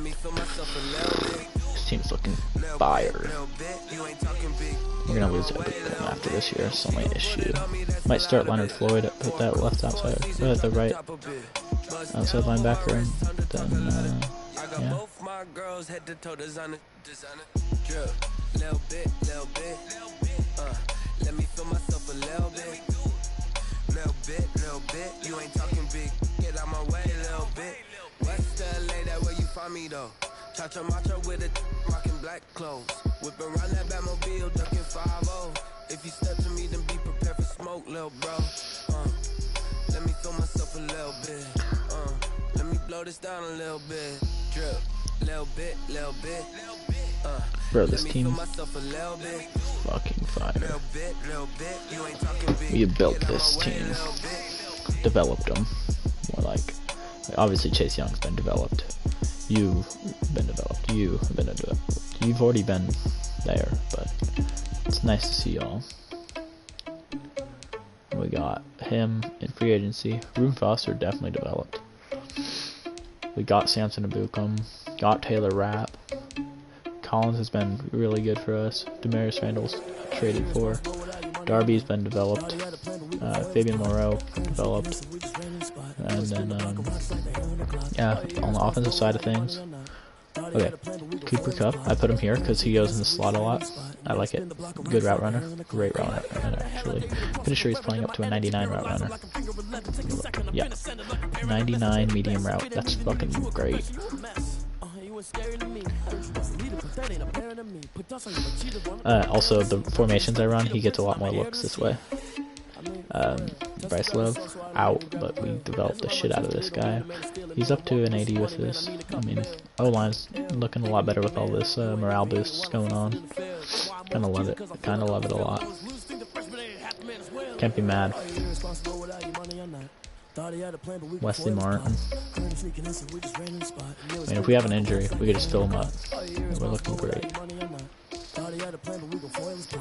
This team's looking fire. We're gonna lose everything after this year. It's only issue. Might start Leonard Floyd at put that left outside, the right outside linebacker, and then yeah. Let me feel myself a little bit. You ain't talking big. Get out my way a little bit. West LA, that where you find me though. Chacha macha with a rockin' black clothes. Whipping around that Batmobile, ducking 5-0. If you step to me, then be prepared for smoke, little bro. Let me feel myself a little bit. Let me blow this down a little bit. Drip, little bit. Bro, this team fucking fire. We built this team, developed them. More like, obviously Chase Young's been developed. You've been developed. You have been developed. You've already been there, but it's nice to see y'all. We got him in free agency. Reuben Foster definitely developed. We got Samson Abukum. Got Taylor Rapp. Collins has been really good for us. Demarius Randall's traded for. Darby's been developed. Fabian Moreau developed. And then, yeah, on the offensive side of things. Okay, Cooper Kupp. I put him here because he goes in the slot a lot. I like it. Good route runner. Great route runner, actually. Pretty sure he's playing up to a 99 route runner. Yeah. 99 medium route. That's fucking great. Also, the formations I run, he gets a lot more looks this way. Bryce Love, out, but we developed the shit out of this guy. He's up to an 80 with this. I mean, O-line's looking a lot better with all this morale boosts going on. Kinda love it. Kinda love it a lot. Can't be mad. Wesley Martin. I mean, if we have an injury, we could just fill him up. We're looking great.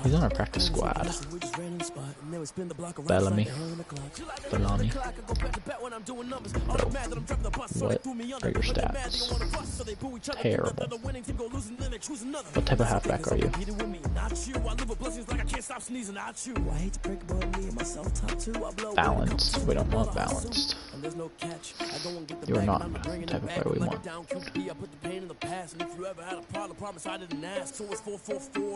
He's on our practice squad. Bellamy. Bro, what are your stats? Terrible. What type of halfback are you? Balanced. We don't want balanced. You are not the type of player we want.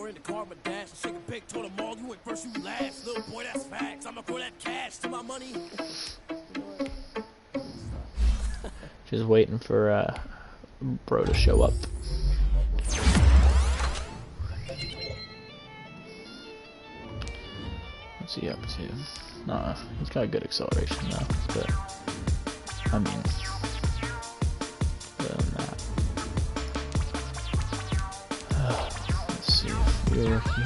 In the car, my dash, shake a pic, told them all, you went first, you last. Little boy, that's facts. I'ma throw that cash to my money. Just waiting for bro to show up. What's he up to? Nah, he's got good acceleration though, but I mean, other than that. You're rookie.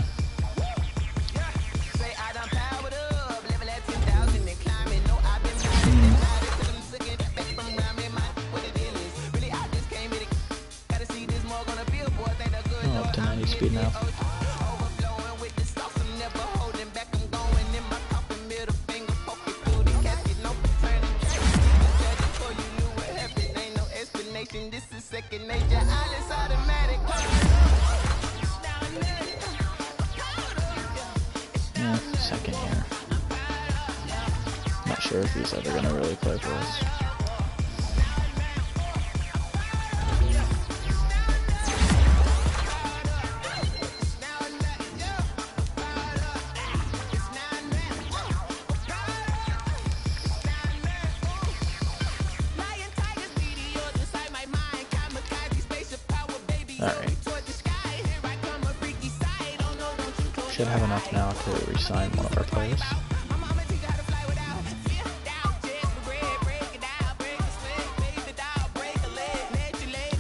Oh, up to 90 speed now. Second year. Not sure if he's ever gonna really play for us. Alright. Should have enough now to re-sign one of our players.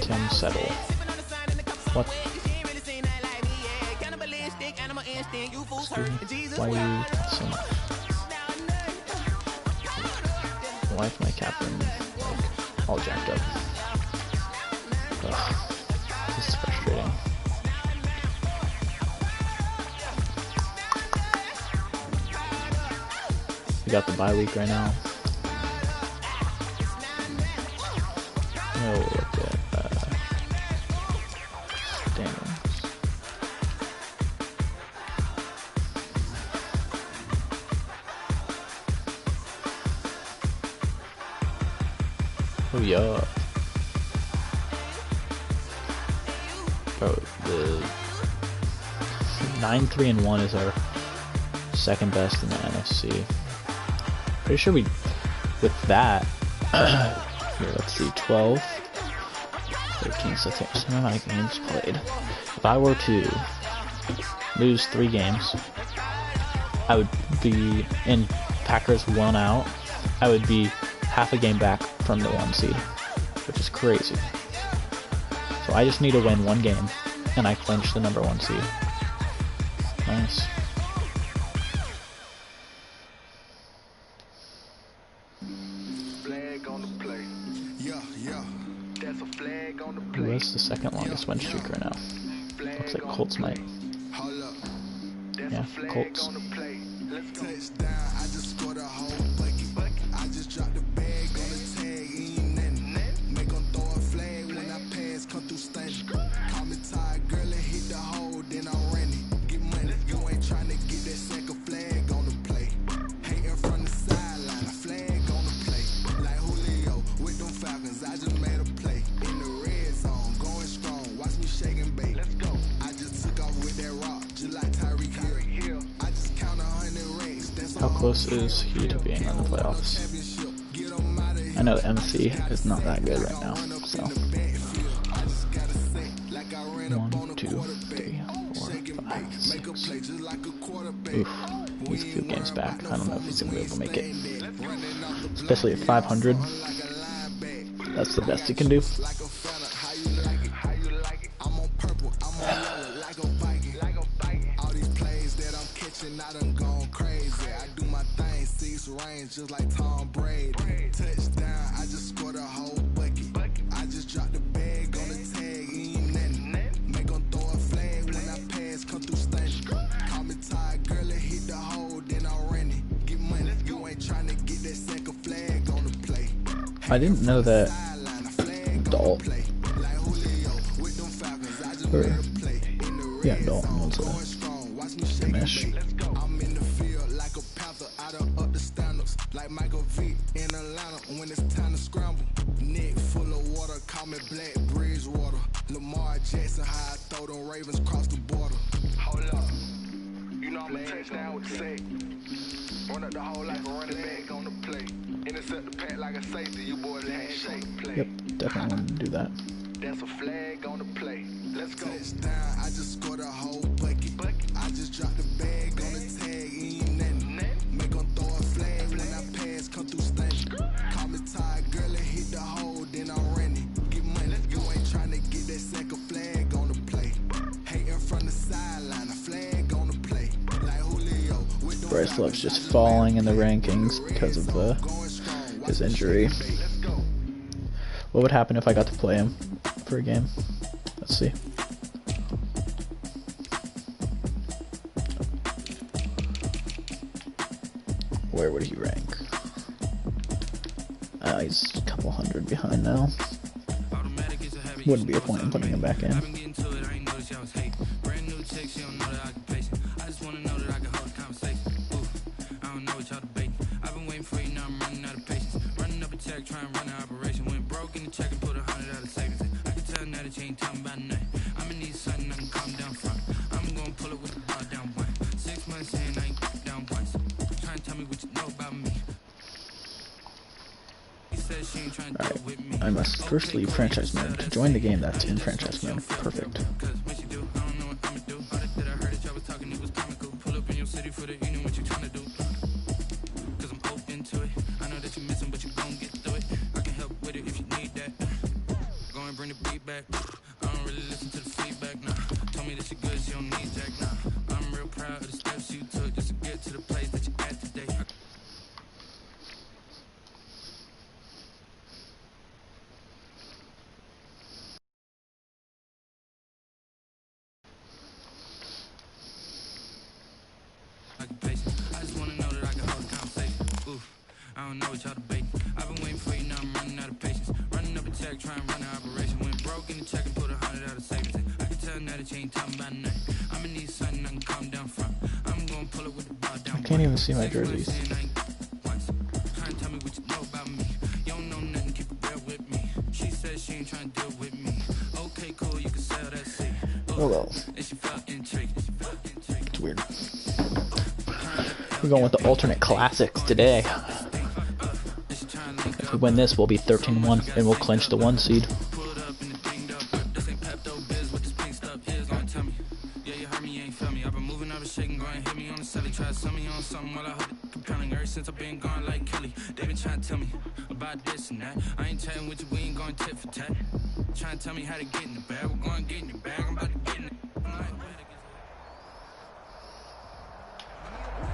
Tim Settle. What? Why are you so much? Why is my captain like all jacked up? Ugh. This is frustrating. We got the bye week right now. Oh, look at Yup. Bro, the 9-3-1 is our second best in the NFC. Pretty sure we, with that, here, let's see, 12, 13, so some amount of games played. If I were to lose 3 games, I would be, in Packers 1 out, I would be half a game back from the 1 seed, which is crazy. So I just need to win 1 game, and I clinch the number 1 seed. Nice. Who has the second longest win streak right now? Looks like Colts might. Yeah, Colts. How close is he to being on the playoffs? I know the MC is not that good right now, so 1, 2, 3, 4, 5, 6. Oof, he's a few games back. I don't know if he's gonna be able to make it, especially at 500. That's the best he can do. Just like Tom Brady. Touchdown, I just scored a whole bucket. I just dropped the bag on the tag, ain't nothing. Make them throw a flag when I pass, come through stunning. Call me tired, girl, and hit the hole, then I'm running. Get money, you ain't trying to get that second flag on the play. I didn't know that Dalton, yeah, Dalton was a commish. Like Michael V in Atlanta when it's time to scramble. Neck full of water, call me Black Bridgewater. Lamar Jackson, how I throw them Ravens cross the border. Hold up, you know I'm a touchdown with the sack. Run up the whole like a running back on the play. Intercept the pack like a safety, you boys ain't shake play. Yep, definitely want to do that. That's a flag on the play. Let's go. Touchdown, I just scored a whole bucket. I just dropped the bag on the tag, ain't nothing. Make them throw a flag when I pass, come through stunning. Call me tired, girl, and hit the hole, then I'm running. Get money, you ain't trying to get that second flag on the play. Hating from the sideline, a flag on the play. Like Julio with the Bryce Love's just falling in the rankings because of his injury. What would happen if I got to play him for a game? Let's see. Where would he rank? He's a couple hundred behind now. Wouldn't be a point in putting him back in. Alright, I must first leave Franchise Mode. To join the game that's in Franchise Mode. Perfect. I don't know what y'all debating. I've been waiting for you, now I'm running out of patience. Running up a check, trying to run an operation. Went broke in the check and put 100 out of savings. I can tell now that you ain't talking about nothing. I'm gonna need something I can calm down from. I'm gonna pull it with the bar down. I can't even see my jerseys. Trying to tell me what you know about me. You don't know nothing, keep it real with me. Oh well. It's weird. We're going with the alternate classics today. If we win this, we'll be 13-1 and we'll clinch the 1 seed. Since I've been gone like Kelly, they been trying to tell me about this and that. I ain't chatting with you, we ain't going tit for tat. Trying to tell me how to get in the bag. We're going to get in the bag, I'm about to get in it.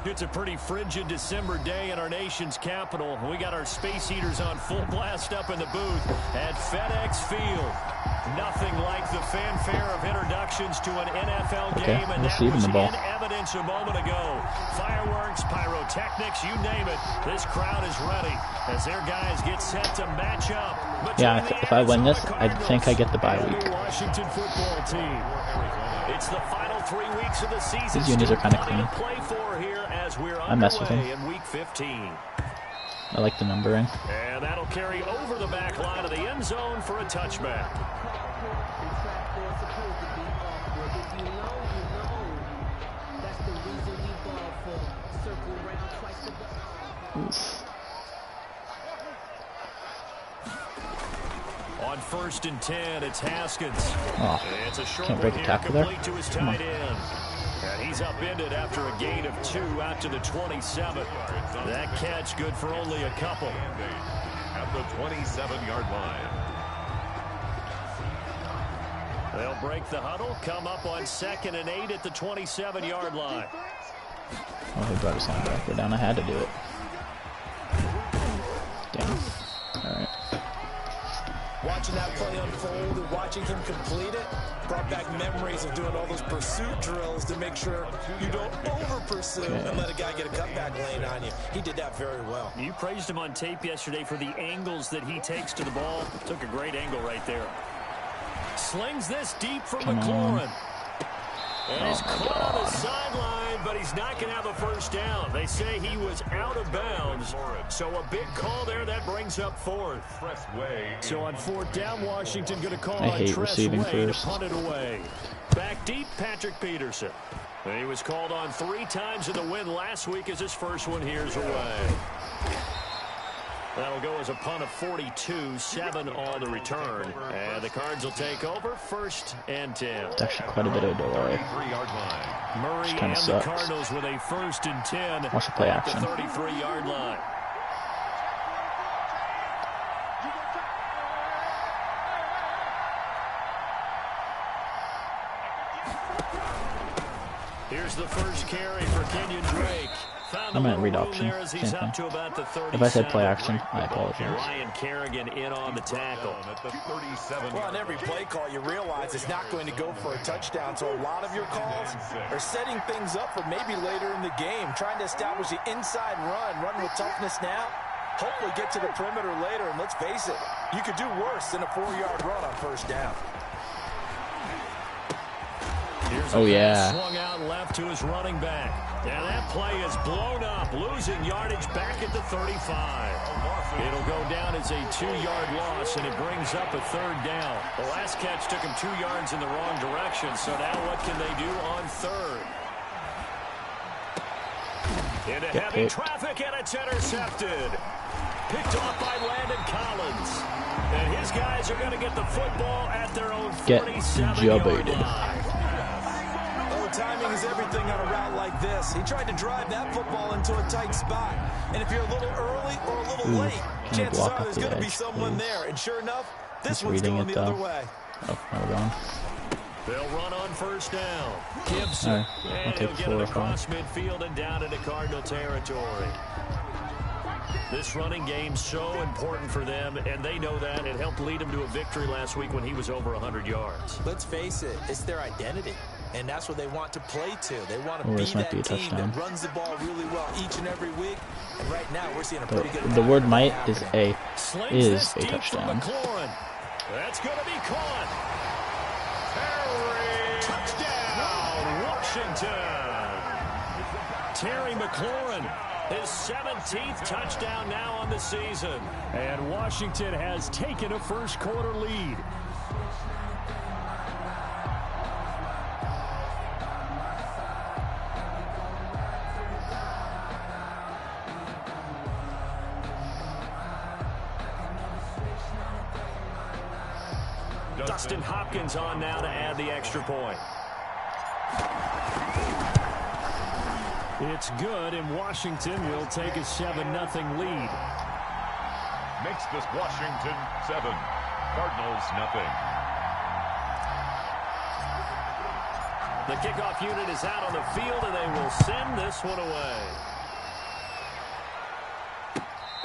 It's a pretty frigid December day in our nation's capital. We got our space heaters on full blast up in the booth at FedEx Field. Nothing like the fanfare of introductions to an NFL game, and that was in evidence a moment ago. Fireworks, pyrotechnics, you name it. This crowd is ready as their guys get set to match up. Yeah, if I win this, I think I get the bye week. Washington football team. It's the final 3 weeks of the season. These units are kind of clean. I mess with them. In week 15. I like the numbering. And that'll carry over the back line of the end zone for a touchback. Oof. On 1st and 10, it's Haskins. Oh, it's a short can't break a tackle there. To his tight end. And he's upended after a gain of 2 out to the 27. That catch good for only a couple. At the 27-yard line. They'll break the huddle, come up on 2nd and 8 at the 27-yard line. Oh, he brought his linebacker down. I had to do it. Damn. Alright. Watching that play unfold and watching him complete it brought back memories of doing all those pursuit drills to make sure you don't over-pursue and let a guy get a cutback lane on you. He did that very well. You praised him on tape yesterday for the angles that he takes to the ball. Took a great angle right there. Slings this deep for McLaurin. And he's caught on the sideline, but he's not going to have a first down. They say he was out of bounds, so a big call there. That brings up 4th. So on 4th down, Washington going to call on receiving Tress Way first. to punt it away. Back deep, Patrick Peterson. And he was called on 3 times in the win last week as his first one here's away. That'll go as a punt of 42, 7 on the return. And the Cards will take over 1st and 10. It's actually quite a bit of delay. Murray and the Cardinals with a 1st and 10 Watch the play action. at the 33-yard line. Here's the first carry for Kenyon Drake. I'm at read option. Same thing. If I said play action, I apologize. Ryan Kerrigan in on the tackle. Well, on every play call, you realize it's not going to go for a touchdown, so a lot of your calls are setting things up for maybe later in the game, trying to establish the inside run with toughness now, hopefully get to the perimeter later, and let's face it, you could do worse than a 4-yard run on 1st down. Oh, yeah. Swung out left to his running back. And that play is blown up, losing yardage back at the 35. It'll go down as a 2-yard loss, and it brings up a 3rd down. The last catch took him 2 yards in the wrong direction, so now what can they do on 3rd? Into heavy traffic, and it's intercepted. Picked off by Landon Collins. And his guys are going to get the football at their own 47-yard line. Timing is everything on a route like this. He tried to drive that football into a tight spot. And if you're a little early or a little late, chances are there's going to be someone there. And sure enough, this one's going the other way. Oh, hold on. They'll run on 1st down. Gibson. I'll take he'll get it across midfield and down into Cardinal territory. This running game's so important for them, and they know that. It helped lead them to a victory last week when he was over 100 yards. Let's face it, it's their identity, and that's what they want to play to. They want to be that team that runs the ball really well each and every week, and right now we're seeing a pretty good... The word might is a touchdown. That's going to be caught. Terry, touchdown, Washington. Terry McLaurin His 17th touchdown now on the season. And Washington has taken a first quarter lead. Dustin Hopkins on now to add the extra point. It's good, and Washington will take a 7-0 lead. Makes this Washington 7, Cardinals nothing. The kickoff unit is out on the field, and they will send this one away.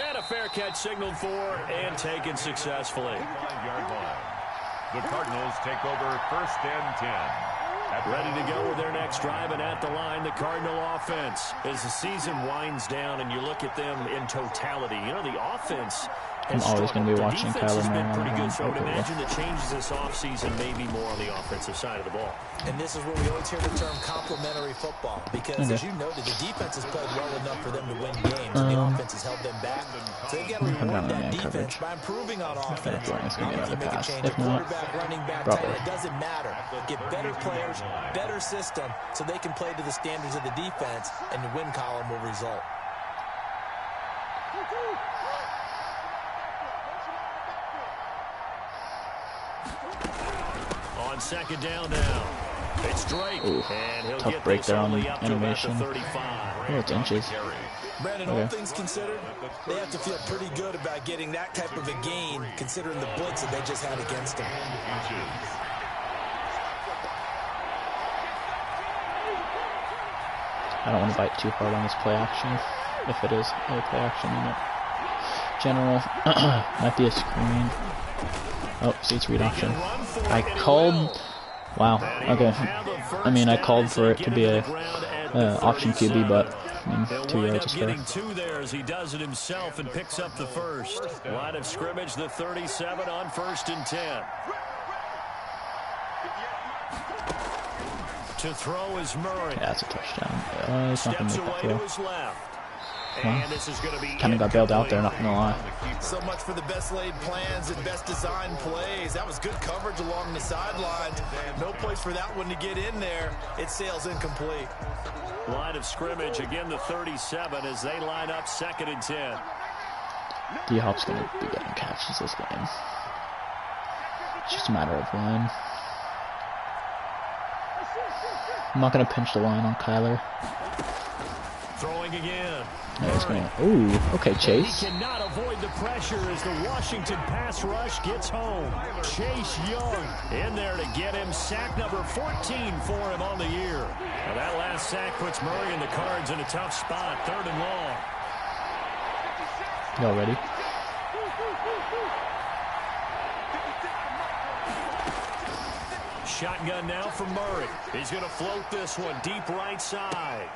And a fair catch signaled for and taken successfully. 5-yard line. The Cardinals take over 1st and 10. Ready to go with their next drive, and at the line, the Cardinal offense. As the season winds down and you look at them in totality, you know, the offense I'm always going to be watching Kyler has been Murray pretty good, so I would okay, imagine the changes this offseason may be more on the offensive side of the ball. And this is where we always hear the term complementary football, because as you noted, the defense has played well enough for them to win games, and the offense has held them back. So they've got to reward that defense by improving on offense. It's going to be another Make a pass. change, If a not, quarterback, running back, probably. tight end, it doesn't matter. Get better players, better system, so they can play to the standards of the defense, and the win column will result. On second down now, it's Drake. Ooh, and he'll tough get break this there on only up to about animation. the 35. Oh, it's inches. Brandon, all things considered, they have to feel pretty good about getting that type of a gain, considering the blitz that they just had against them. I don't want to bite too hard on this play action, if it is a play action unit. General, might be a screen. Oh, see, it's read option. I called. Wow. Okay. I mean, I called for it to be a option QB, but I mean, 2 yards is fair. Getting 2 there as he does it himself and picks up the first. Line of scrimmage, the 37 on 1st and 10. To throw is Murray. Yeah, that's a touchdown. He's not going to make that throw. To his left. Well, And this is going to be kind of got bailed out there, not going to lie. So much for the best laid plans and best designed plays. That was good coverage along the sidelines. No place for that one to get in there. It sails incomplete. Line of scrimmage, again the 37 as they line up 2nd and 10. D-Hop's going to be getting catches this game. It's just a matter of when. I'm not going to pinch the line on Kyler. Throwing again. No, he's going to... Ooh, okay, Chase. He cannot avoid the pressure as the Washington pass rush gets home. Chase Young in there to get him. Sack number 14 for him on the year. Now that last sack puts Murray and the Cards in a tough spot. 3rd and long. Y'all ready? Shotgun now from Murray. He's going to float this one deep right side.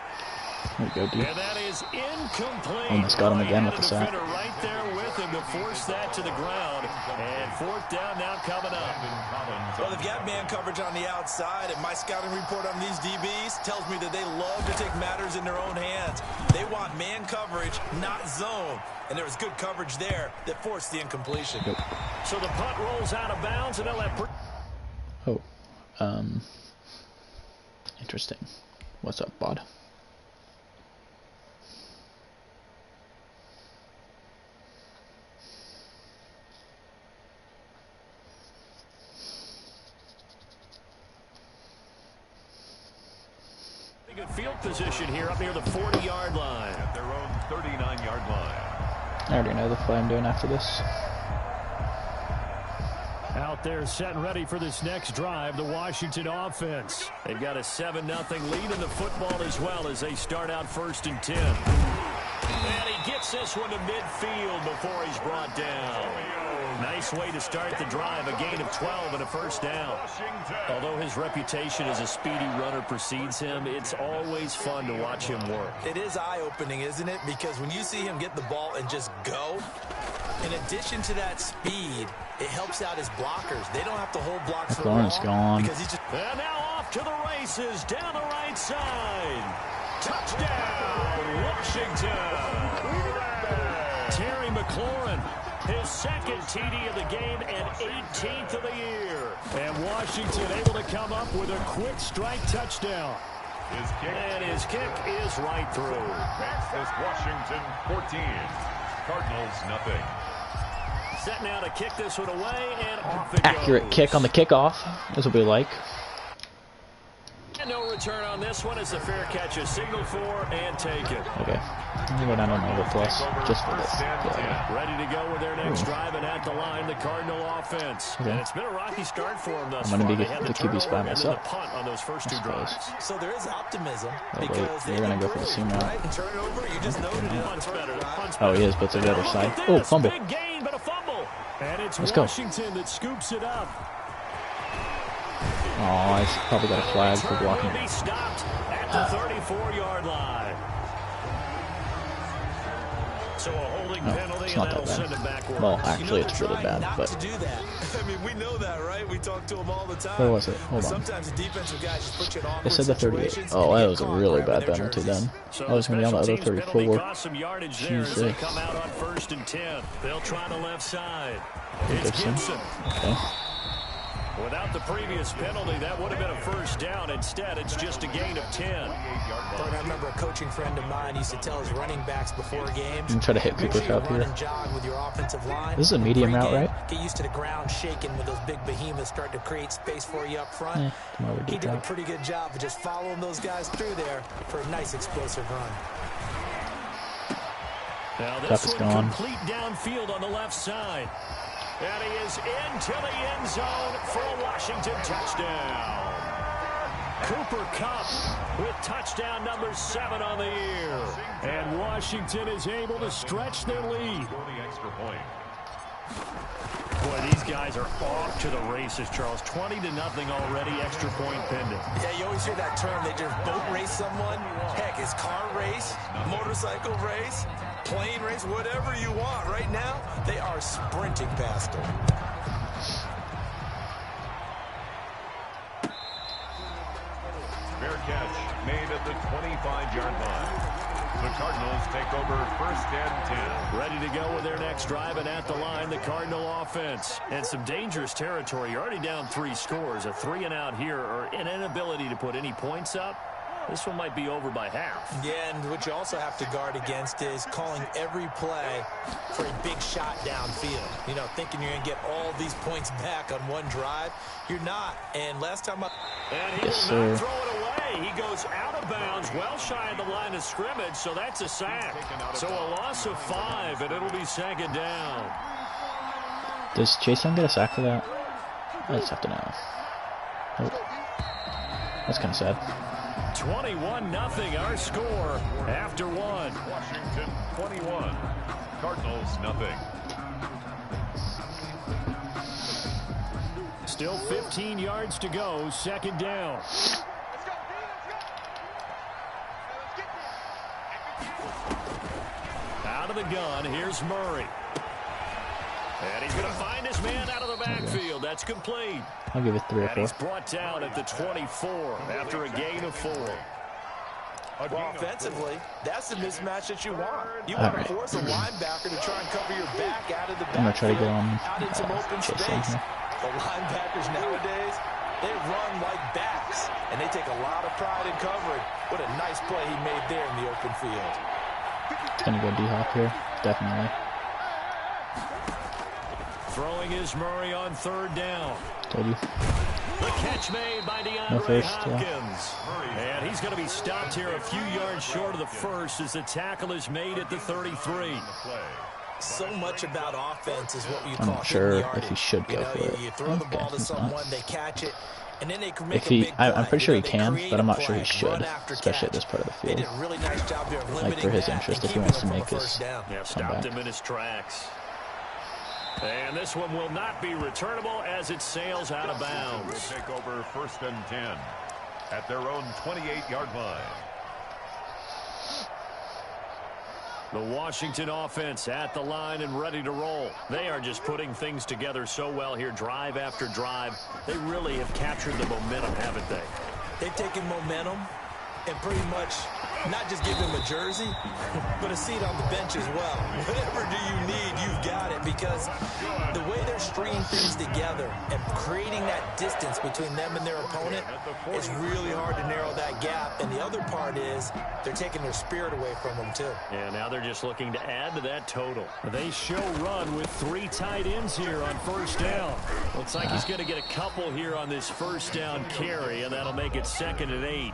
There we go, dude. And that is incomplete. Almost got him again with the sack. Right there with him to force that to the ground. And 4th down now coming up. Well, they've got man coverage on the outside, and my scouting report on these DBs tells me that they love to take matters in their own hands. They want man coverage, not zone. And there was good coverage there that forced the incompletion. Yep. So the punt rolls out of bounds, and they'll have... Oh. Interesting. What's up, bud? Good field position here up near the 40-yard line. At their own 39-yard line. I already know the play I'm doing after this. Out there set and ready for this next drive, the Washington offense. They've got a 7-0 lead in the football as well as they start out 1st and 10. And he gets this one to midfield before he's brought down. Nice way to start the drive, a gain of 12 and a 1st down. Although his reputation as a speedy runner precedes him, it's always fun to watch him work. It is eye-opening, isn't it? Because when you see him get the ball and just go, in addition to that speed, it helps out his blockers. They don't have to hold blocks for long. Gone. Because he's just... And now off to the races down the right side. Touchdown, Washington. Terry McLaurin, his second TD of the game and 18th of the year. And Washington able to come up with a quick strike touchdown. His kick is right through. Makes this Washington 14. Cardinals nothing. Set now to kick this one away, and off it Accurate goes. kick on the kickoff. That's what we like. And no return on this one. It's a fair catch, a signal for, and take it. Okay. I'm gonna go down on over plus just for this. Yeah. Ready to go with their next drive, and at the line, the Cardinal offense. Okay. And it's been a rocky start for them thus I'm gonna far. be They had the QB spy turnover and then myself. the punt on those first two I suppose. drives. So there is optimism Oh, wait, because they're gonna go for the seam route. right? And turnover, you just noted it. Punt's better. Punt's Oh, better. he is, but to the other Look side. at Oh, this. fumble. Big gain, but a fumble. And it's Let's go. Washington that scoops it up. Oh, he's probably got a flag for blocking. Will be stopped at the 34-yard line. So a holding penalty, it's and not that'll that send bad. him backward. Well, actually, it's really bad, not but to do that. I mean, we know that, right? We talk to them all the time. where was it? Hold on. Sometimes the defensive guys just put you in awkward They said the 38. situations Oh, and that you was a get caught really grabbing bad their penalty jerseys. then. So I was going to be on the other special teams penalty 34. cost some yardage there as they Jesus. come out on 1st and 10. They'll try the left side. It's Gibson. Gibson. Okay. Without the previous penalty, that would have been a first down. Instead, it's just a gain of 10. I remember a coaching friend of mine used to tell his running backs before games. I'm gonna try to hit make Cooper sure you Kupp run here. and jog with your offensive line. This is a medium route, Pre-game, right? Get used to the ground shaking when those big behemoths start to create space for you up front. Yeah, come over He deep did a route. pretty good job of just following those guys through there for a nice explosive run. Now Kupp this is one gone. complete downfield on the left side. And he is into the end zone for a Washington touchdown. Cooper Kupp with touchdown number 7 on the year. And Washington is able to stretch their lead. Score the extra point. Boy, these guys are off to the races, Charles. 20-0 already, extra point pending. Yeah, you always hear that term. They just boat race someone. Heck, it's car race, motorcycle race, plane race, whatever you want. Right now, they are sprinting past them. Fair catch made at the 25-yard line. The Cardinals take over 1st and 10. Ready to go with their next drive, and at the line, the Cardinal offense. And some dangerous territory. You're already down 3 scores. A 3-and-out here, or an inability to put any points up. This one might be over by half. Yeah, and what you also have to guard against is calling every play for a big shot downfield. You know, thinking you're going to get all these points back on one drive. You're not. And last time And he Yes, will not sir. throw it away. He goes out of bounds, well shy of the line of scrimmage, so that's a sack. So a loss of 5, and it'll be 2nd down. Does Chase Young get a sack for that? I just have to know. Nope. That's kind of sad. 21-0 our score after 1. Washington 21. Cardinals nothing. Still 15 yards to go, 2nd down. Out of the gun, here's Murray. And he's going to find his man out of the backfield. That's complete. I'll give it 3 or And 4. he's brought down at the 24 after a gain of 4. Well, offensively, that's the mismatch that you want. You All want right. to force a linebacker to try and cover your back out of the I'm gonna try to backfield, get on out in some open Chase Young space. here. The linebackers nowadays, they run like backs, and they take a lot of pride in covering. What a nice play he made there in the open field. Gonna go D-Hop here. Definitely. Throwing is Murray on 3rd down. Told you. The catch made by DeAndre No first, Hopkins. And he's going to be stopped here a few yards short of the first as the tackle is made at the 33. So much about offense is what you I'm call not sure hitting the if he yardage. should go You know, for it. You throw the Okay, ball to he's not. someone, they catch it, and then they can make If a he, big play. I'm pretty sure he They can, create but I'm a not sure he play, should, run after especially at catch. this part of the They field. did a really nice job there of limiting for his that interest and if he wants to keeping make them from a his first down. Yeah, come stopped back. him in his tracks. And this one will not be returnable as it sails out of Will bounds. take over 1st and 10 at their own 28-yard line. The Washington offense at the line and ready to roll. They are just putting things together so well here, drive after drive. They really have captured the momentum, haven't they? They've taken momentum and pretty much not just give him a jersey, but a seat on the bench as well. Whatever do you need, you've got it, because the way they're stringing things together and creating that distance between them and their opponent, it's really hard to narrow that gap. And the other part is they're taking their spirit away from them, too. Yeah, now they're just looking to add to that total. They show run with 3 tight ends here on first down. Looks like he's going to get a couple here on this first down carry, and that'll make it 2nd and 8.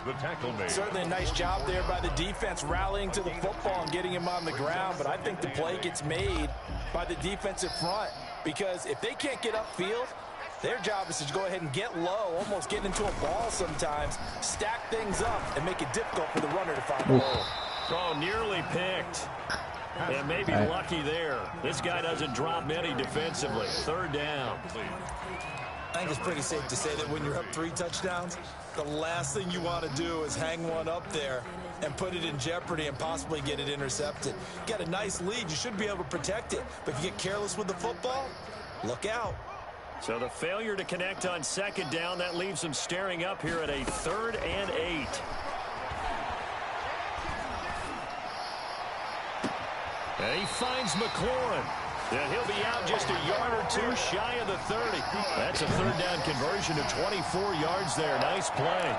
The tackle made. Certainly a nice job there by the defense rallying to the football and getting him on the ground, but I think the play gets made by the defensive front, because if they can't get upfield, their job is to go ahead and get low, almost get into a ball sometimes, stack things up, and make it difficult for the runner to find the hole. Oh, nearly picked. And maybe lucky there. This guy doesn't drop many defensively. 3rd down. I think it's pretty safe to say that when you're up 3 touchdowns, the last thing you want to do is hang one up there and put it in jeopardy and possibly get it intercepted. You got a nice lead. You should be able to protect it. But if you get careless with the football, look out. So the failure to connect on 2nd down, that leaves them staring up here at a 3rd and 8. And he finds McLaurin. And he'll be out just a yard or 2 shy of the 30. That's a 3rd down conversion of 24 yards there. Nice play.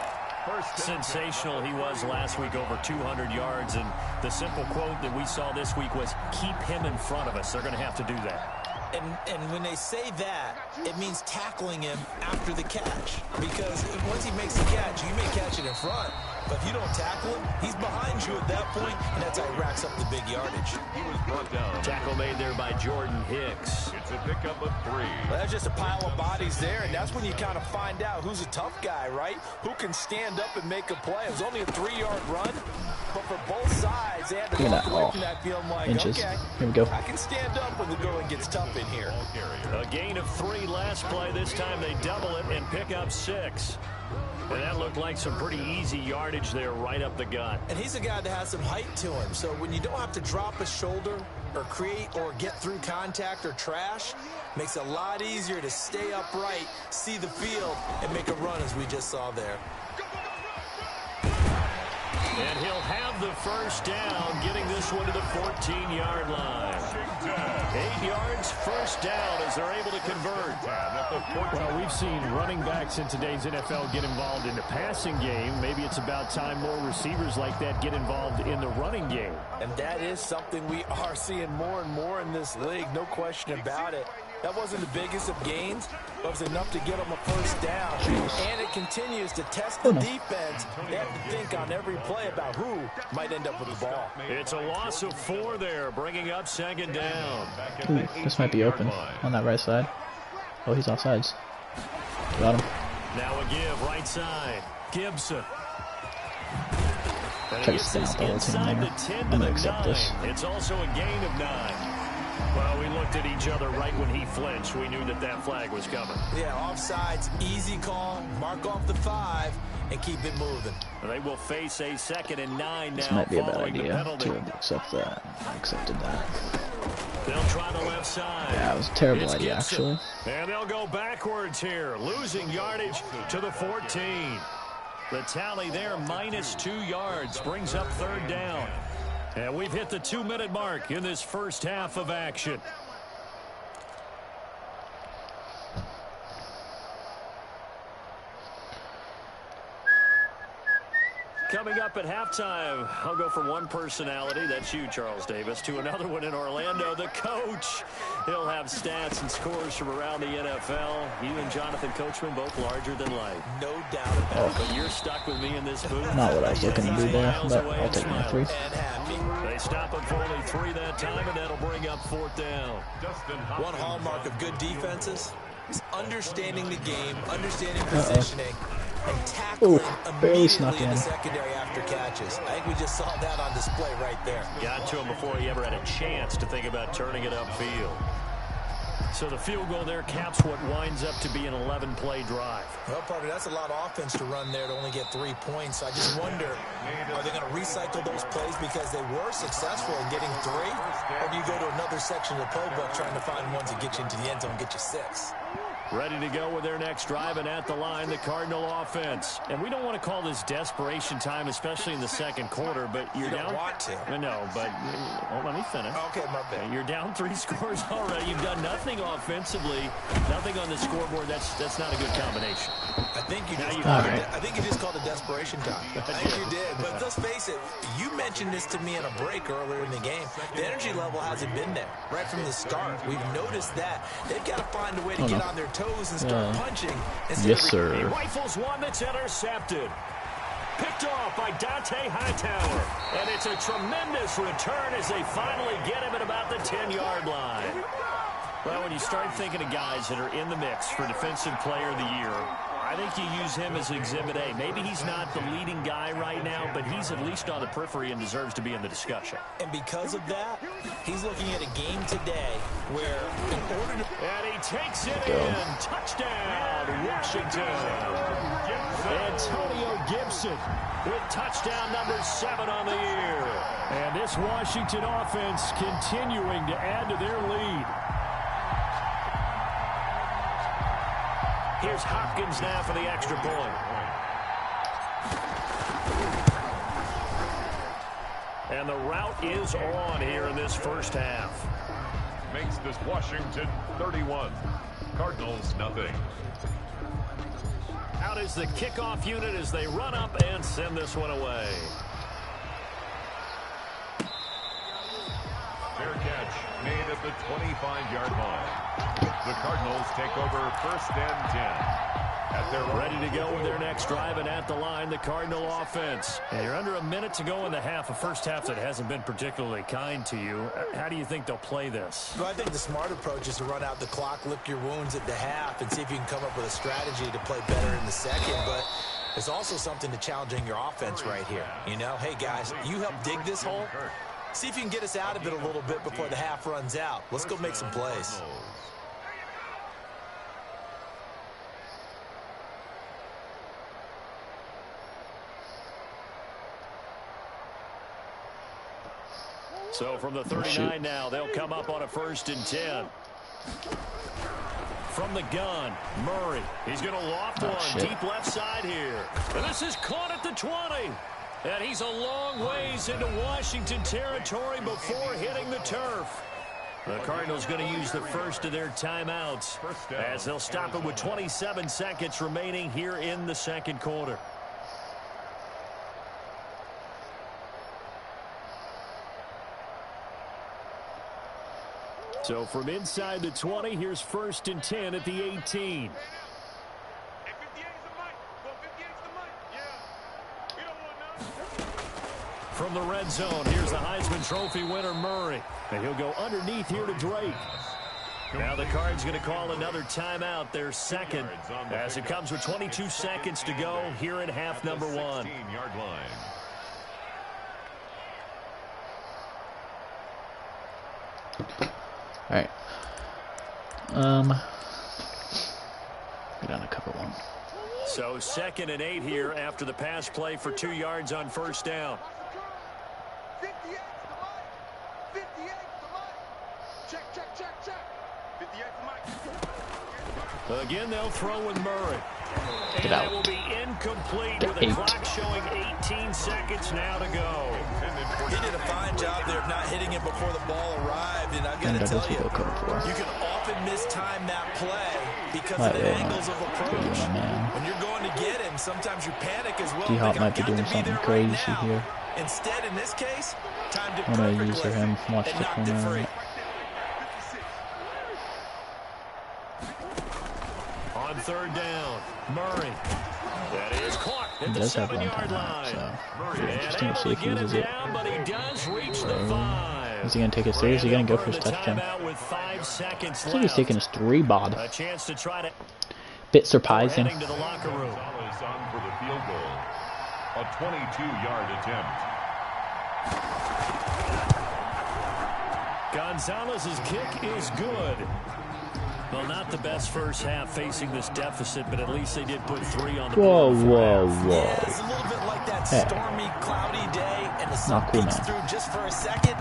Sensational he was last week, over 200 yards. And the simple quote that we saw this week was, keep him in front of us. They're going to have to do that. And when they say that, it means tackling him after the catch. Because once he makes the catch, you may catch it in front. But if you don't tackle him, he's behind you at that point, and that's how he racks up the big yardage. He was brought down. Tackle made there by Jordan Hicks. It's a pickup of 3. Well, that's just a pile of bodies there, and that's when you kind of find out who's a tough guy, right? Who can stand up and make a play. It was only a 3-yard run, but for both sides, they had to walk away from that field like, inches. Okay, here we go. I can stand up when the going gets tough in here. A gain of 3 last play. This time they double it and pick up 6. And that looked like some pretty easy yardage there right up the gut. And he's a guy that has some height to him. So when you don't have to drop a shoulder or create or get through contact or trash, makes it a lot easier to stay upright, see the field, and make a run as we just saw there. And he'll have the first down, getting this one to the 14-yard line. 8 yards, first down as they're able to convert. Well, we've seen running backs in today's NFL get involved in the passing game. Maybe it's about time more receivers like that get involved in the running game. And that is something we are seeing more and more in this league, no question about it. That wasn't the biggest of gains, but it was enough to get them a first down. And it continues to test the defense. They have to think on every play about who might end up with the ball. It's a loss of 4 there, bringing up 2nd down. Ooh, this might be open on that right side. Oh, he's offsides. Got him. Now a give, right side. Gibson. And Try to stay out the whole team there. I'm going to accept this. It's also a gain of 9. Well, we looked at each other right when he flinched. We knew that that flag was coming. Yeah, offsides, easy call, mark off the 5, and keep it moving. They will face a 2nd and 9 now. This might be a bad following the idea penalty. to accept that. I accepted that. They'll try the left side. Yeah, it was a terrible It's idea, Gibson. actually. And they'll go backwards here, losing yardage to the 14. The tally there, minus 2 yards, brings up 3rd down. And we've hit the 2-minute mark in this first half of action. Coming up at halftime, I'll go from one personality, that's you, Charles Davis, to another one in Orlando, the coach. He'll have stats and scores from around the NFL. You and Jonathan Coachman, both larger than life. No doubt about it. But you're stuck with me in this booth. Not what I was looking to do there, but I'll take my 3. And happy. They stop him for only 3 that time, and that'll bring up 4th down. One hallmark of good defenses is understanding the game, understanding positioning, and tackling immediately in the secondary after catches. I think we just saw that on display right there. Got to him before he ever had a chance to think about turning it upfield. So the field goal there caps what winds up to be an 11-play drive. Well, partner, that's a lot of offense to run there to only get 3 points. I just wonder, are they going to recycle those plays because they were successful in getting 3? Or do you go to another section of the playbook trying to find ones that get you into the end zone and get you 6? Ready to go with their next drive, and at the line, the Cardinal offense. And we don't want to call this desperation time, especially in the second quarter, but you're down. You don't want to. No, but let me finish. Okay, my bad. You're down 3 scores already. You've done nothing offensively, nothing on the scoreboard. That's not a good combination. I think you just called it desperation time. I think you did. But let's face it, you mentioned this to me in a break earlier in the game. The energy level hasn't been there right from the start. We've noticed that. They've got to find a way to get on their toes and start punching. Yes, sir. He rifles one that's intercepted. Picked off by Dante Hightower. And it's a tremendous return as they finally get him at about the 10-yard line. Well, when you start thinking of guys that are in the mix for Defensive Player of the Year, I think you use him as Exhibit A. Maybe he's not the leading guy right now, but he's at least on the periphery and deserves to be in the discussion. And because of that, he's looking at a game today where in order to... And he takes it in. Touchdown, Washington. Antonio Gibson with touchdown number 7 on the year. And this Washington offense continuing to add to their lead. Here's Hopkins now for the extra point. And the route is on here in this first half. Makes this Washington 31. Cardinals nothing. Out is the kickoff unit as they run up and send this one away. Fair catch made at the 25-yard line. The Cardinals take over first and 10. Ready to go with their next drive, and at the line, the Cardinal offense. And you're under a minute to go in the half, a first half that hasn't been particularly kind to you. How do you think they'll play this? Well, I think the smart approach is to run out the clock, lick your wounds at the half, and see if you can come up with a strategy to play better in the second. But there's also something to challenging your offense right here. You know, hey, guys, you help dig this hole. See if you can get us out of it a little bit before the half runs out. Let's go make some plays. So from the 39 now, they'll come up on a 1st and 10. From the gun, Murray. He's going to loft one deep left side here. And this is caught at the 20. And he's a long ways into Washington territory before hitting the turf. The Cardinals going to use the first of their timeouts as they'll stop it with 27 seconds remaining here in the second quarter. So from inside the 20, here's 1st and 10 at the 18. From the red zone, here's the Heisman Trophy winner, Murray. And he'll go underneath here to Drake. Now the Cards going to call another timeout, their second, as it comes with 22 seconds to go here in half number 1. 16-yard line. All right. Get on a cover one. So 2nd and 8 here after the pass play for 2 yards on 1st down. 58 to Mike. 58 to Mike. Check, check, check, check. 58 to Mike. Again, they'll throw with Murray. Get and out. it will be incomplete with the clock showing 18 seconds now to go. He did a fine job there of not hitting it before the ball arrived, and I've got to tell you, you can often mistime that play because of the angles of approach. When you're going to get him, sometimes you panic as well. D-Hop might be doing something crazy here. Instead, in this case, timed it I'm going to use for him. Watch the corner. On 3rd down, Murray. That is caught at the 7-yard line. So interesting to see if he uses it. But he does reach the 5. Is he going to take it serious? Is he going to go for his touchdown? I think he's taking his 3 bod. A chance to try to bit surprising. to the locker room. Gonzalez on for the field goal. A 22-yard attempt. Gonzalez's kick is good. Well, not the best first half facing this deficit, but at least they did put 3 on the board. Whoa. Yeah, it's a little bit like that stormy, cloudy day, and the sun peeks through just for a second.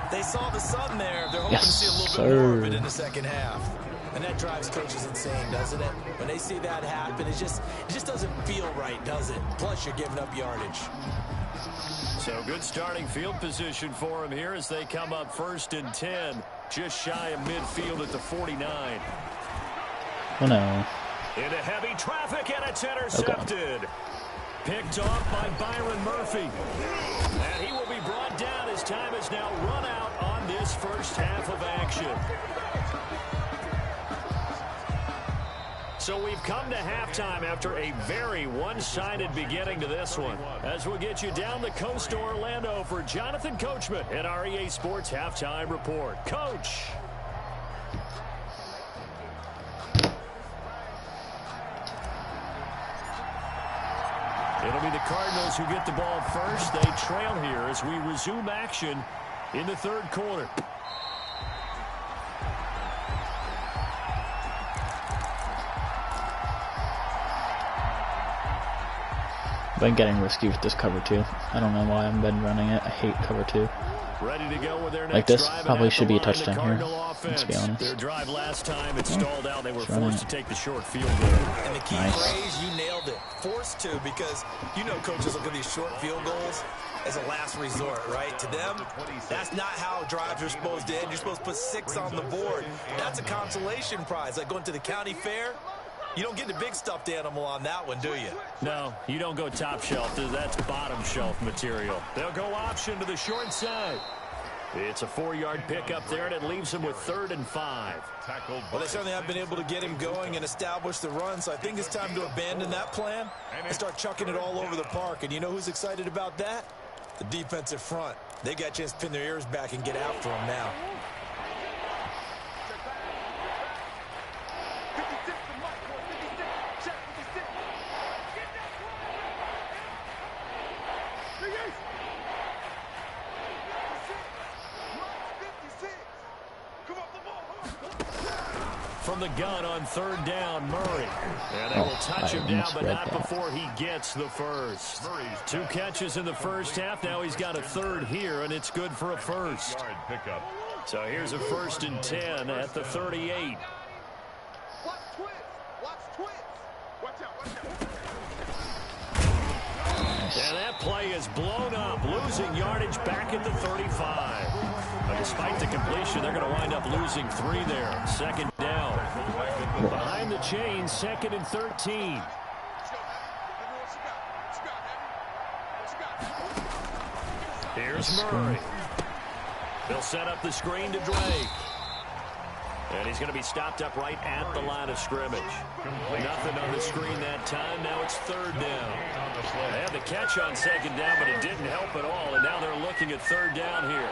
They saw the sun there. They're hoping to see a little bit more of it in the second half. And that drives coaches insane, doesn't it? When they see that happen, it just doesn't feel right, does it? Plus, you're giving up yardage. So good starting field position for him here as they come up 1st and 10. Just shy of midfield at the 49. Oh no. Into heavy traffic, and it's intercepted. Okay. Picked off by Byron Murphy. And he will be brought down as time has now run out on this first half of action. So we've come to halftime after a very one-sided beginning to this one. As we'll get you down the coast to Orlando for Jonathan Coachman at our EA Sports Halftime Report. Coach. It'll be the Cardinals who get the ball first. They trail here as we resume action in the 3rd quarter. Been getting risky with this cover 2. I don't know why I've been running it. I hate cover 2. Ready to go with their next Like this drive, probably and should be a at the line, touchdown the here. Cardinal Let's be honest. Their drive last time, it stalled out. They were running forced it. to take the short field goal. And the key phrase, you nailed it. Forced to, because you know coaches look at these short field goals as a last resort, right? To them, that's not how drives are supposed to end. You're supposed to put 6 on the board. That's a consolation prize. Like going to the county fair, you don't get the big stuffed animal on that one, do you? No, you don't go top shelf. That's bottom shelf material. They'll go option to the short side. It's a 4-yard pickup there, and it leaves him with 3rd and 5. Well, they certainly have been able to get him going and establish the run, so I think it's time to abandon that plan and start chucking it all over the park. And you know who's excited about that? The defensive front. They got a chance to pin their ears back and get after him now. From the gun on 3rd down, Murray. And they will touch him down, but not before he gets the first. 2 catches in the first half. Now he's got a 3rd here, and it's good for a first. So here's a 1st and 10 at the 38. And that play is blown up, losing yardage back at the 35. But despite the completion, they're going to wind up losing 3 there. 2nd down. Behind the chains, 2nd and 13. Here's Murray. He'll set up the screen to Drake. And he's going to be stopped up right at the line of scrimmage. Nothing on the screen that time. Now it's 3rd down. They had the catch on 2nd down, but it didn't help at all. And now they're looking at 3rd down here.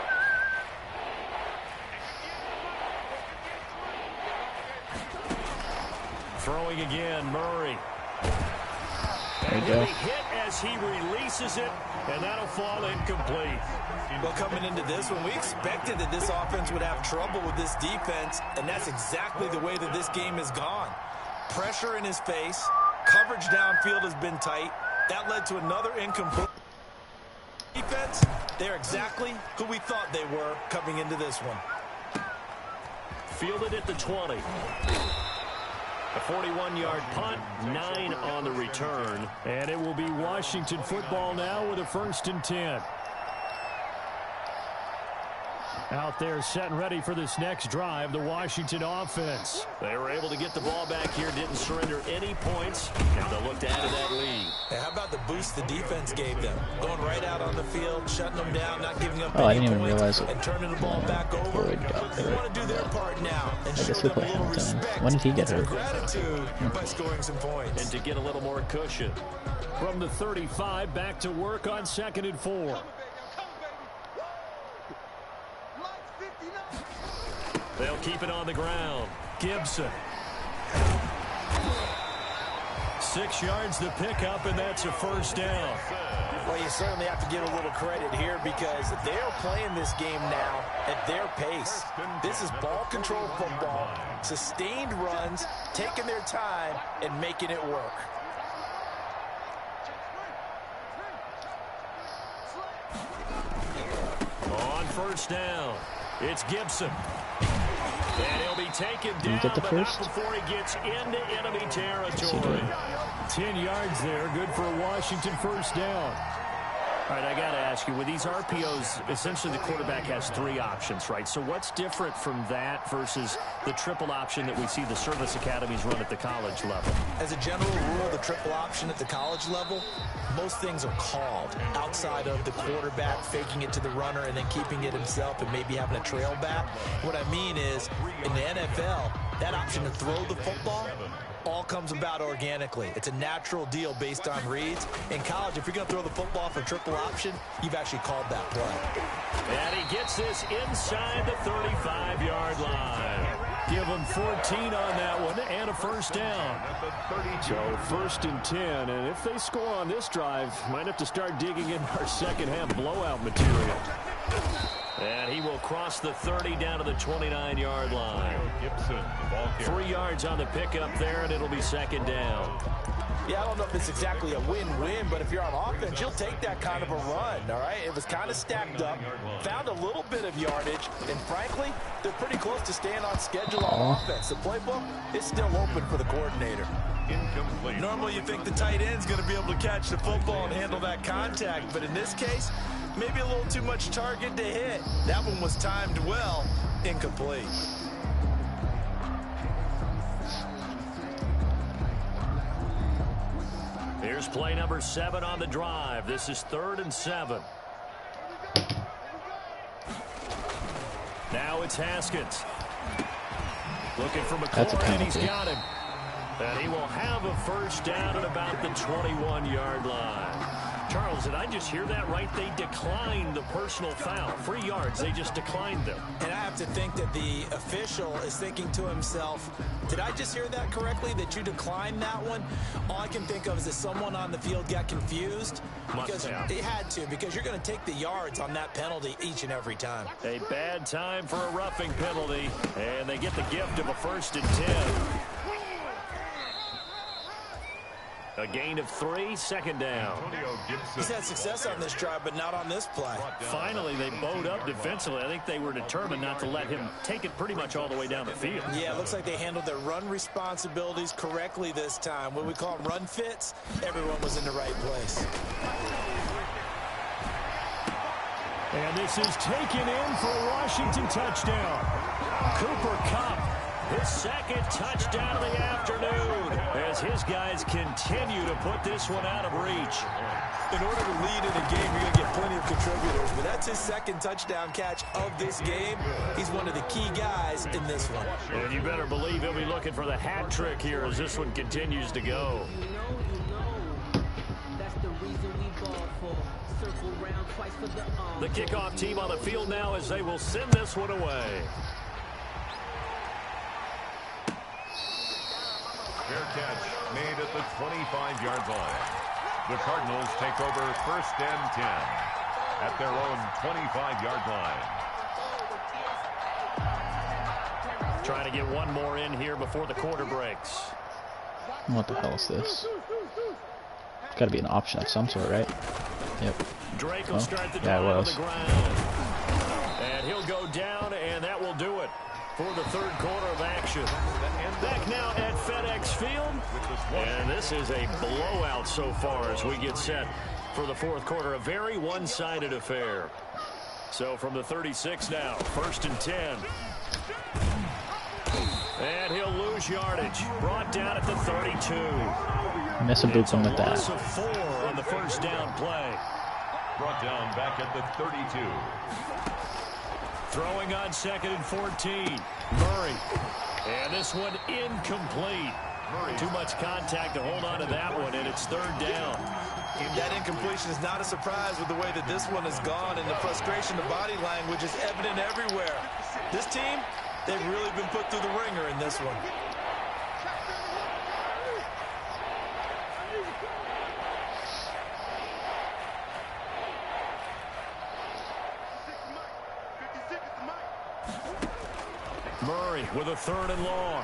Throwing again, Murray. And he'll be hit as he releases it, and that'll fall incomplete. Well, coming into this one, we expected that this offense would have trouble with this defense, and that's exactly the way that this game has gone. Pressure in his face, coverage downfield has been tight. That led to another incomplete. Defense, they're exactly who we thought they were coming into this one. Fielded at the 20. A 41-yard punt, 9 on the return. And it will be Washington football now with a 1st and 10. Out there set and ready for this next drive, the Washington offense. They were able to get the ball back here, didn't surrender any points, and they'll look to add to that lead. Hey, how about the boost the defense gave them? Going right out on the field, shutting them down, not giving up I any didn't even points, realize it. and turning the ball back over. They want to do their part now and show guess we them a play little Hamilton. respect. When did he get hurt? Gratitude by scoring some points. And to get a little more cushion. From the 35, back to work on 2nd and 4. They'll keep it on the ground. Gibson. 6 yards the pickup, and that's a 1st down. Well, you certainly have to give a little credit here because they're playing this game now at their pace. This is ball control football, sustained runs, taking their time, and making it work. On 1st down, it's Gibson. And he'll be taken Did he down, get the but first? not before he gets into enemy Yes, he territory. did. 10 yards there. Good for a Washington first down. All right, I got to ask you, with these RPOs, essentially the quarterback has 3 options, right? So what's different from that versus the triple option that we see the service academies run at the college level? As a general rule, the triple option at the college level, most things are called outside of the quarterback faking it to the runner and then keeping it himself and maybe having a trail back. What I mean is, in the NFL, that option to throw the football all comes about organically. It's a natural deal based on reads. In college, if you're going to throw the football for triple option, you've actually called that play. And he gets this inside the 35-yard line. Give him 14 on that one and a first down. So 1st and 10, and if they score on this drive, might have to start digging in our second half blowout material. And he will cross the 30 down to the 29-yard line. Gibson, the ball carrier. 3 yards on the pickup there, and it'll be second down. Yeah, I don't know if it's exactly a win-win, but if you're on offense, you'll take that kind of a run, all right? It was kind of stacked up, found a little bit of yardage, and frankly, they're pretty close to staying on schedule on offense. The playbook is still open for the coordinator. Incomplete. Normally you think the tight end's going to be able to catch the football and handle that contact, but in this case, maybe a little too much target to hit. That one was timed well, incomplete. Here's play number 7 on the drive. This is 3rd and 7. Now it's Haskins. Looking for That's a McLaurin, and he's penalty. got him. And he will have a first down at about the 21-yard line. Charles, did I just hear that right? They declined the personal foul. 3 yards, they just declined them. And I have to think that the official is thinking to himself, did I just hear that correctly, that you declined that one? All I can think of is that someone on the field got confused. Because have. it had to, because you're going to take the yards on that penalty each and every time. A bad time for a roughing penalty, and they get the gift of a 1st and 10. A gain of 3, second down. He's had success on this drive, but not on this play. Finally, they bowed up defensively. I think they were determined not to let him take it pretty much all the way down the field. Yeah, it looks like they handled their run responsibilities correctly this time. What we call run fits, everyone was in the right place. And this is taken in for a Washington touchdown. Cooper Kupp, his 2nd touchdown of the afternoon, as his guys continue to put this one out of reach. In order to lead in a game, you're going to get plenty of contributors, but that's his 2nd touchdown catch of this game. He's one of the key guys in this one. And you better believe he'll be looking for the hat trick here as this one continues to go. The kickoff team on the field now as they will send this one away. Fair catch made at the 25-yard line. The Cardinals take over 1st and 10 at their own 25-yard line. Trying to get one more in here before the quarter breaks. What the hell is this? It's got to be an option of some sort, right? Yep. Drake will start the Yeah, it drive on was. the ground. And he'll go down, and that will do it for the 3rd quarter of action. Back now at FedEx Field. And this is a blowout so far as we get set for the 4th quarter. A very one-sided affair. So from the 36 now, 1st and 10. And he'll lose yardage. Brought down at the 32. Miss a boot with that. Loss of 4 on the first down play. Brought down back at the 32. Throwing on 2nd and 14. Murray. And this one incomplete. Too much contact to hold on to that one, and it's 3rd down. That incompletion is not a surprise with the way that this one has gone, and the frustration, the body language is evident everywhere. This team, they've really been put through the ringer in this one. Murray with a 3rd and long.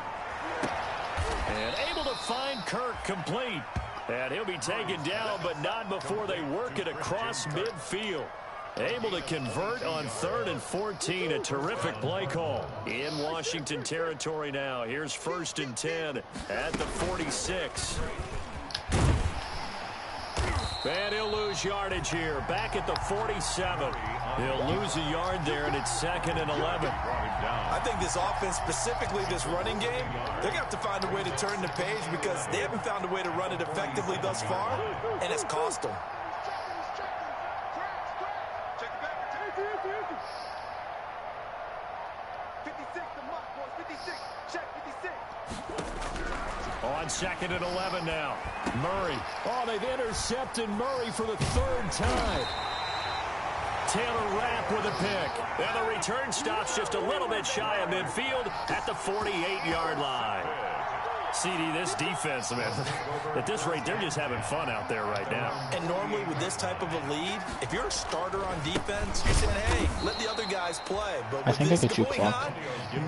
And able to find Kirk complete. And he'll be taken down, but not before they work it across midfield. Able to convert on 3rd and 14. A terrific play call. In Washington territory now. Here's 1st and 10 at the 46. And he'll lose yardage here. Back at the 47. He'll lose a yard there, and it's 2nd and 11. I think this offense, specifically this running game, they're going to have to find a way to turn the page because they haven't found a way to run it effectively thus far, and it's cost them. On 2nd and 11 now. Murray. Oh, they've intercepted Murray for the 3rd time. Taylor Rapp with a pick. And the return stops just a little bit shy of midfield at the 48-yard line. CD, this defense, man, at this rate, they're just having fun out there right now. And normally with this type of a lead, if you're a starter on defense, you're saying, hey, let the other guys play. But I think I could shoot clock.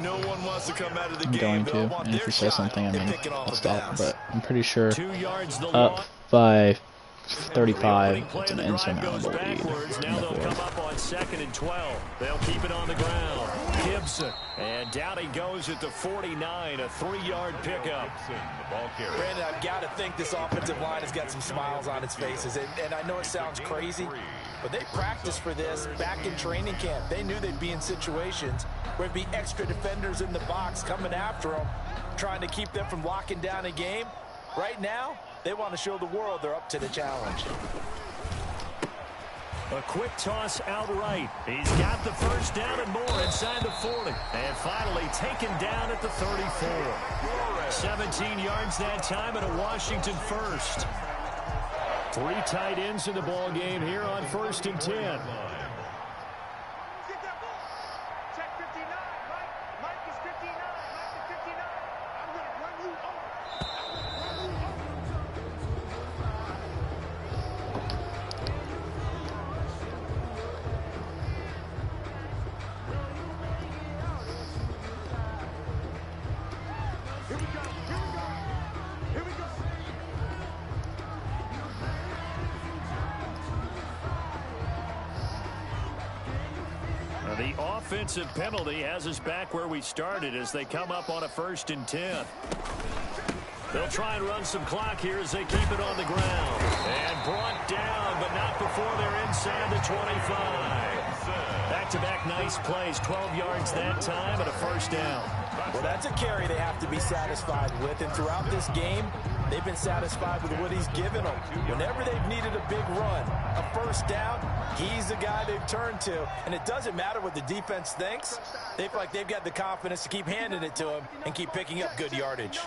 No one wants to come out of the I'm game. going to, and if you say something, I mean, I'll stop. But I'm pretty sure 2 yards the up by 35, it's an insurmountable lead. Now they'll come up on 2nd and 12. They'll keep it on the ground. Gibson. And down he goes at the 49, a 3-yard pickup. Brandon, I've got to think this offensive line has got some smiles on its faces. And I know it sounds crazy, but they practiced for this back in training camp. They knew they'd be in situations where it'd be extra defenders in the box coming after them, trying to keep them from locking down a game. Right now, they want to show the world they're up to the challenge. A quick toss outright. He's got the 1st down and more inside the 40. And finally taken down at the 34. 17 yards that time and a Washington 1st. 3 tight ends in the ball game here on 1st and 10. The offensive penalty has us back where we started as they come up on a 1st and 10. They'll try and run some clock here as they keep it on the ground. And brought down, but not before they're inside the 25. Back-to-back nice plays, 12 yards that time and a 1st down. Well, that's a carry they have to be satisfied with. And throughout this game, they've been satisfied with what he's given them. Whenever they've needed a big run, a 1st down, he's the guy they've turned to. And it doesn't matter what the defense thinks. They feel like they've got the confidence to keep handing it to him and keep picking up good yardage.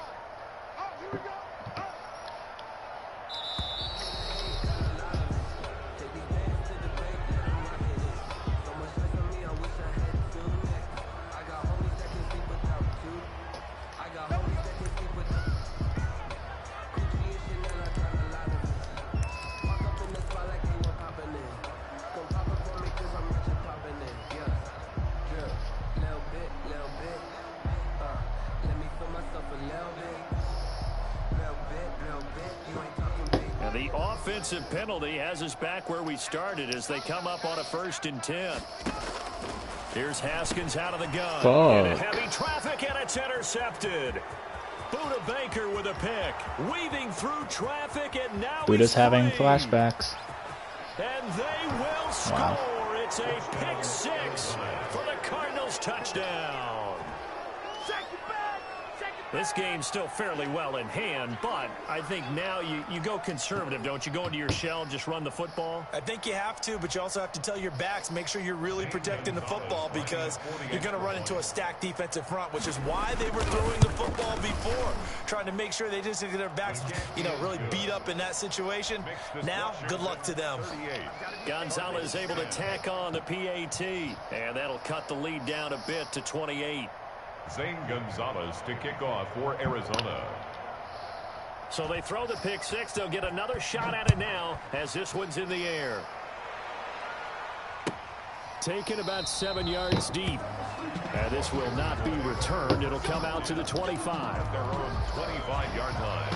The offensive penalty has us back where we started as they come up on a 1st and 10. Here's Haskins out of the gun. Into heavy traffic, and it's intercepted. Buda Baker with a pick. Weaving through traffic, and now Buda's having flashbacks. And they will score. Wow. It's a pick 6 for the Cardinals touchdown. This game's still fairly well in hand, but I think now you go conservative, don't you? Go into your shell and just run the football? I think you have to, but you also have to tell your backs, make sure you're really protecting the football because you're going to run into a stacked defensive front, which is why they were throwing the football before, trying to make sure they didn't get their backs, really beat up in that situation. Now, good luck to them. Gonzalez able to tack on the PAT, and that'll cut the lead down a bit to 28. Zane Gonzalez to kick off for Arizona. So they throw the pick 6. They'll get another shot at it now as this one's in the air. Taken about 7 yards deep. And this will not be returned. It'll come out to the 25. Their own 25-yard line.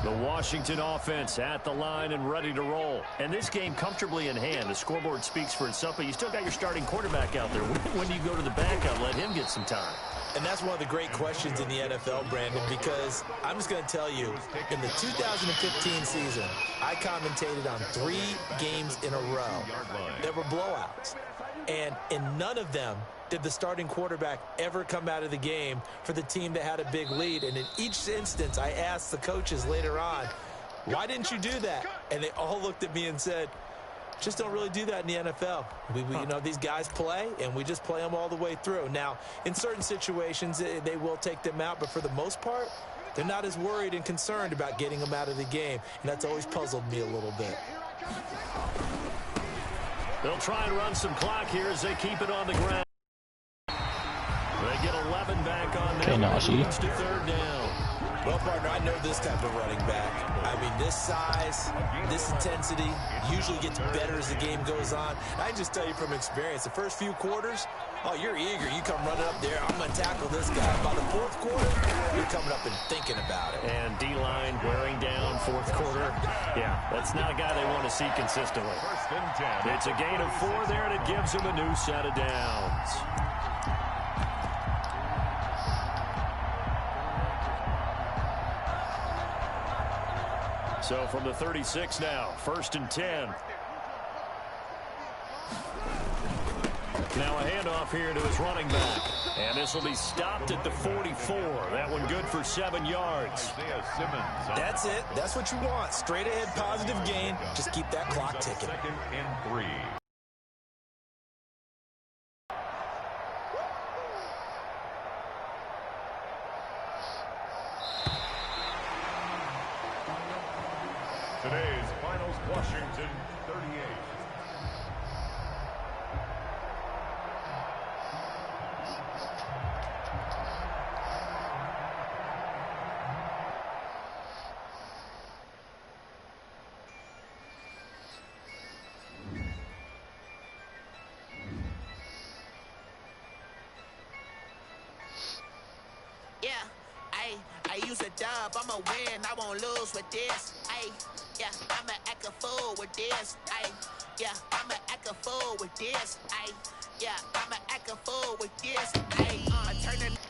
The Washington offense at the line and ready to roll. And this game comfortably in hand. The scoreboard speaks for itself, but you still got your starting quarterback out there. When do you go to the backup, let him get some time? And that's one of the great questions in the NFL, Brandon, because I'm just going to tell you, in the 2015 season, I commentated on 3 games in a row that were blowouts. And in none of them did the starting quarterback ever come out of the game for the team that had a big lead. And in each instance, I asked the coaches later on, why didn't you do that? And they all looked at me and said, just don't really do that in the NFL. You know, these guys play, and we just play them all the way through. Now, in certain situations, they will take them out, but for the most part, they're not as worried and concerned about getting them out of the game, and that's always puzzled me a little bit. They'll try and run some clock here as they keep it on the ground. They get 11 back on that. It's to third down. Well, partner, I know this type of running back. I mean, this size, this intensity usually gets better as the game goes on. I can just tell you from experience, the first few quarters, oh, you're eager. You come running up there, I'm going to tackle this guy. By the fourth quarter, you're coming up and thinking about it. And D-line wearing down fourth quarter. Yeah, that's not a guy they want to see consistently. It's a gain of 4 there, and it gives them a new set of downs. So from the 36 now, 1st and 10. Now a handoff here to his running back. And this will be stopped at the 44. That one good for 7 yards. That's it. That's what you want. Straight ahead, positive gain. Just keep that clock ticking. 2nd and 3. Today's finals, Washington 38. Yeah, I use a dub, I'ma win, I won't lose with this. Yeah, I'ma act a fool with this. Yeah, I'ma act a fool with this. Yeah, I'ma act a fool with this. Turn it.